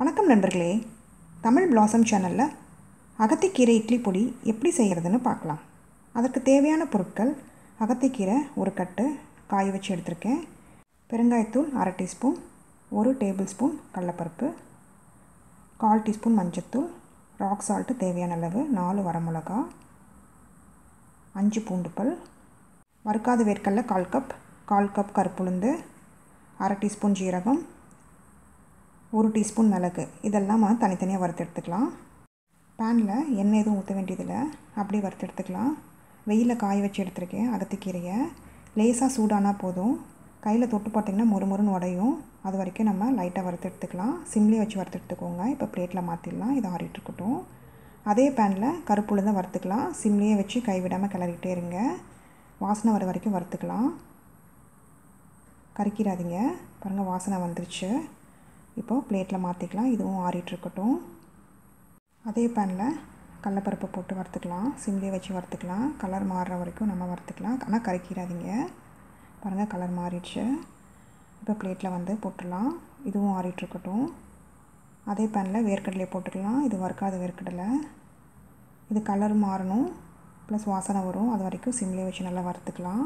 வணக்கம் நண்பர்களே, தமிழ் பிளாசம் சேனலில் அகத்தி கீரை இட்லி பொடி எப்படி செய்கிறதுன்னு பார்க்கலாம். அதற்கு தேவையான பொருட்கள்: அகத்திக்கீரை ஒரு கட்டு காய வச்சு எடுத்திருக்கேன், பெருங்காயத்தூள் 1/2 டீஸ்பூன், 1 டேபிள் ஸ்பூன் கடலைப்பருப்பு, 1/4 டீஸ்பூன் மஞ்சத்தூள், ராக் சால்ட்டு தேவையான அளவு, 4 வரமிளகா, 5 பூண்டு பல், வறுக்காத வேர்க்கடலை 1/4 கப் கருப்புளுந்து, 1/2 டீஸ்பூன் ஜீரகம், 1 டீஸ்பூன் மிளகு. இதெல்லாம் தனித்தனியாக வறுத்து எடுத்துக்கலாம். பேனில் எண்ணெய் எதுவும் ஊற்ற வேண்டியதில்லை, அப்படியே வறுத்து எடுத்துக்கலாம். வெயிலில் காய வச்சு எடுத்துருக்கேன் அகத்திக்கீரையை. லேசாக சூடானா போதும், கையில் தொட்டு பார்த்திங்கன்னா மொறுமொறுன்னு உடையும். அது வரைக்கும் நம்ம லைட்டாக வறுத்து எடுத்துக்கலாம். சிம்லேயே வச்சு வறுத்து எடுத்துக்கோங்க. இப்போ பிளேட்டில் மாற்றிடலாம். இது ஆறிட்டுருக்கட்டும். அதே பேனில் கருப்புளுந்தை வறுத்துக்கலாம். சிம்லேயே வச்சு கைவிடாமல் கிளறிக்கிட்டே இருங்க. வாசனை வர வரைக்கும் வறுத்துக்கலாம். கறிக்கிறாதீங்க. பாருங்கள், வாசனை வந்துருச்சு. இப்போது பிளேட்டில் மாற்றிக்கலாம். இதுவும் ஆறிட்டுருக்கட்டும். அதே பேனில் கடலைப்பருப்பை போட்டு வறுத்துக்கலாம். சிம்லேயே வச்சு வறுத்துக்கலாம். கலர் மாறுற வரைக்கும் நம்ம வறுத்துக்கலாம். ஆனால் கறிக்கிறாதீங்க. பாருங்கள், கலர் மாறிடுச்சு. இப்போ பிளேட்டில் போட்டுடலாம். இதுவும் ஆறிட்டுருக்கட்டும். அதே பேனில் வேர்க்கடலையை போட்டுக்கலாம். இது வறுக்காத வேர்க்கடலை. இது கலர் மாறணும், ப்ளஸ் வாசனை வரும். அது வரைக்கும் சிம்லேயே வச்சு நல்லா வறுத்துக்கலாம்.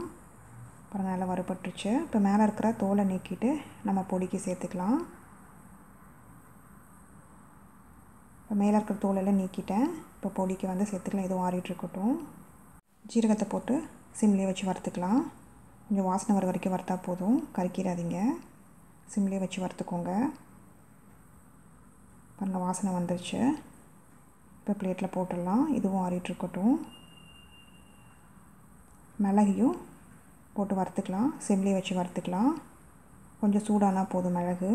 பாருங்கள், நல்லா வறுபட்டுருச்சு. இப்போ மேலே இருக்கிற தோலை நீக்கிட்டு நம்ம பொடிக்கு சேர்த்துக்கலாம். இப்போ மேலே இருக்கிற தோலெல்லாம் நீக்கிட்டேன். இப்போ பொடிக்கு சேர்த்துக்கலாம். இதுவும் ஆறிட்டுருக்கட்டும். ஜீரகத்தை போட்டு சிம்லேயே வச்சு வறுத்துக்கலாம். கொஞ்சம் வாசனை வர வரைக்கும் வறுத்தா போதும், கறிக்கிறாதீங்க. சிம்லேயே வச்சு வறுத்துக்கோங்க. பாருங்கள், வாசனை வந்துருச்சு. இப்போ பிளேட்டில் போட்டுடலாம். இதுவும் ஆறிட்டுருக்கட்டும். மிளகையும் போட்டு வறுத்துக்கலாம். சிம்லேயே வச்சு வறுத்துக்கலாம். கொஞ்சம் சூடானா போதும். மிளகு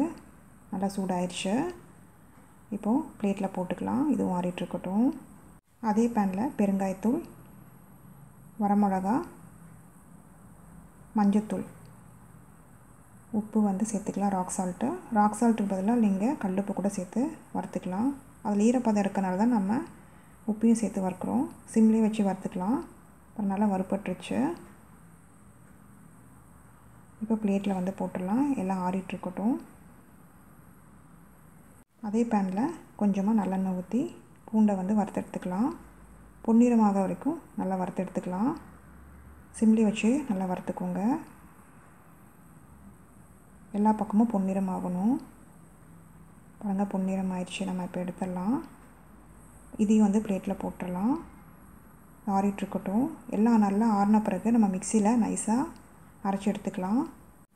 நல்லா சூடாயிடுச்சு. இப்போது பிளேட்டில் போட்டுக்கலாம். இதுவும் ஆறிட்டுருக்கட்டும். அதே பேனில் பெருங்காயத்தூள், வரமிளகா, மஞ்சத்தூள், உப்பு சேர்த்துக்கலாம். ராக் சால்ட்டுக்கு பதிலாக நீங்கள் கல்லுப்பு கூட சேர்த்து வறுத்துக்கலாம். அதில் ஈரப்பதம் இருக்கனால தான் நம்ம உப்பையும் சேர்த்து வறுக்கிறோம். சிம்லேயே வச்சு வறுத்துக்கலாம். அப்புறம் நல்லா வறுபட்டுருச்சு. இப்போ பிளேட்டில் போட்டுடலாம். எல்லாம் ஆறிட்டுருக்கட்டும். அதே பேனில் கொஞ்சமாக நல்லெண்ணெய் ஊற்றி பூண்டை வறுத்து எடுத்துக்கலாம். பொன்னிறமாக வரைக்கும் நல்லா வறுத்து எடுத்துக்கலாம். சிம்லி வச்சு நல்லா வறுத்துக்கோங்க. எல்லா பக்கமும் பொன்னிறமாகணும். பாருங்கள், பொன்னிறம் ஆயிடுச்சு. நம்ம இப்போ எடுத்துடலாம். இதையும் பிளேட்டில் போட்டுடலாம். ஆறிட்டுருக்கட்டும். எல்லாம் நல்லா ஆறின பிறகு நம்ம மிக்சியில் நைஸாக அரைச்சி எடுத்துக்கலாம்.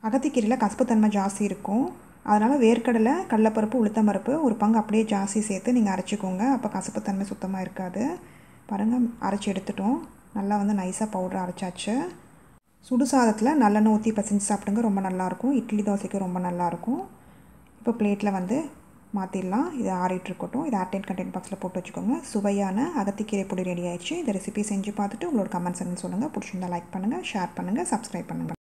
அகத்திக்கீரையில் கசப்புத்தன்மை ஜாஸ்தி இருக்கும். அதனால் வேர்க்கடலை, கடலைப்பருப்பு, உளுத்தம்பருப்பு ஒரு பங்கு அப்படியே ஜாஸ்தி சேர்த்து நீங்கள் அரைச்சிக்கோங்க. அப்போ கசப்புத்தன்மை சுத்தமாக இருக்காது. பாருங்கள், அரைச்சி எடுத்துட்டோம். நல்லா நைஸாக பவுடர் அரைச்சாச்சு. சுடு சாதத்தில் நல்லெண்ணெய் ஊற்றி பசைஞ்சு சாப்பிடுங்க. ரொம்ப நல்லாயிருக்கும். இட்லி தோசைக்கு ரொம்ப நல்லாயிருக்கும். இப்போ பிளேட்டில் மாற்றிடலாம். இது ஆறிட்டுருக்கட்டும். இது ஏர்டைட் கண்டெய்னர் பாக்ஸில் போட்டு வச்சுக்கோங்க. சுவையான அகத்திக்கீரை பொடி ரெடி ஆயிடுச்சு. இந்த ரெசிபி செஞ்சு பார்த்துட்டு உங்களோட கமெண்ட்ஸ் சொல்லுங்கள். பிடிச்சிருந்தா லைக் பண்ணுங்கள், ஷேர் பண்ணுங்கள், சப்ஸ்கிரைப் பண்ணுங்கள்.